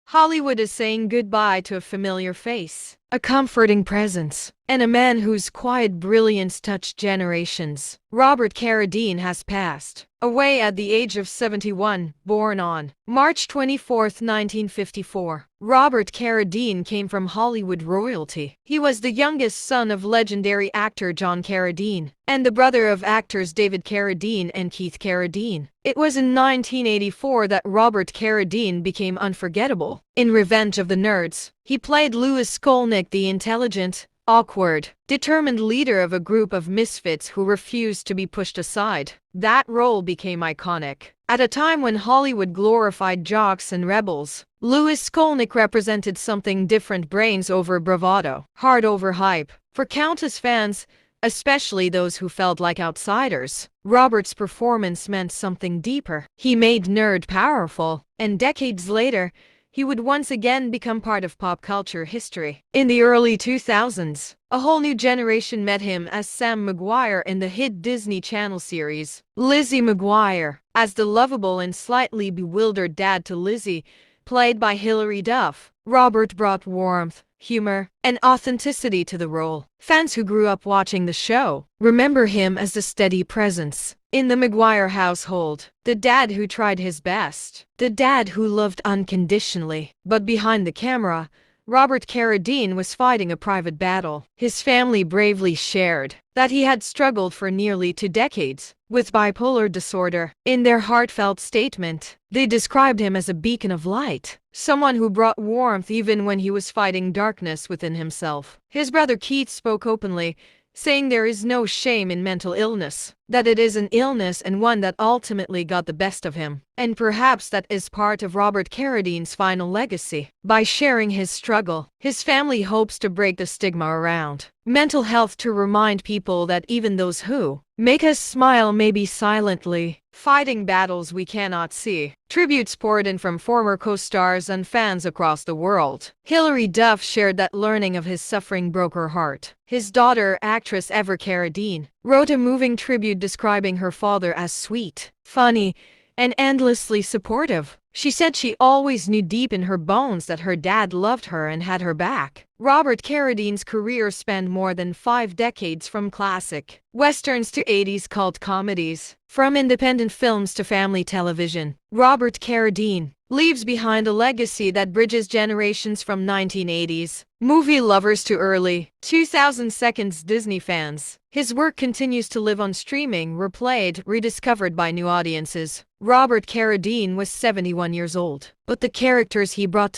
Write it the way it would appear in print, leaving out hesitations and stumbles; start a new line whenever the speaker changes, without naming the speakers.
Hollywood is saying goodbye to a familiar face, a comforting presence, and a man whose quiet brilliance touched generations. Robert Carradine has passed away at the age of 71, born on March 24, 1954. Robert Carradine came from Hollywood royalty. He was the youngest son of legendary actor John Carradine and the brother of actors David Carradine and Keith Carradine. It was in 1984 that Robert Carradine became unforgettable. In Revenge of the Nerds, he played Lewis Skolnick, the intelligent, awkward, determined leader of a group of misfits who refused to be pushed aside. That role became iconic. At a time when Hollywood glorified jocks and rebels, Lewis Skolnick represented something different: brains over bravado, heart over hype. For countless fans, especially those who felt like outsiders, Robert's performance meant something deeper. He made nerd powerful, and decades later, he would once again become part of pop culture history. In the early 2000s, a whole new generation met him as Sam McGuire in the hit Disney Channel series Lizzie McGuire. As the lovable and slightly bewildered dad to Lizzie, played by Hilary Duff, Robert brought warmth, humor, and authenticity to the role. Fans who grew up watching the show remember him as the steady presence in the McGuire household, the dad who tried his best, the dad who loved unconditionally. But behind the camera, Robert Carradine was fighting a private battle. His family bravely shared that he had struggled for nearly 2 decades with bipolar disorder. In their heartfelt statement, they described him as a beacon of light, someone who brought warmth even when he was fighting darkness within himself. His brother Keith spoke openly, saying there is no shame in mental illness, that it is an illness and one that ultimately got the best of him. And perhaps that is part of Robert Carradine's final legacy. By sharing his struggle, his family hopes to break the stigma around mental health, to remind people that even those who make us smile may be silently fighting battles we cannot see. Tributes poured in from former co-stars and fans across the world. Hilary Duff shared that learning of his suffering broke her heart. His daughter, actress Ever Carradine, wrote a moving tribute describing her father as sweet, funny, and endlessly supportive. She said she always knew deep in her bones that her dad loved her and had her back. Robert Carradine's career spanned more than 5 decades, from classic westerns to 80s cult comedies, from independent films to family television. Robert Carradine leaves behind a legacy that bridges generations, from 1980s movie lovers to early 2000s Disney fans. His work continues to live on streaming, replayed, rediscovered by new audiences. Robert Carradine was 71 years old, but the characters he brought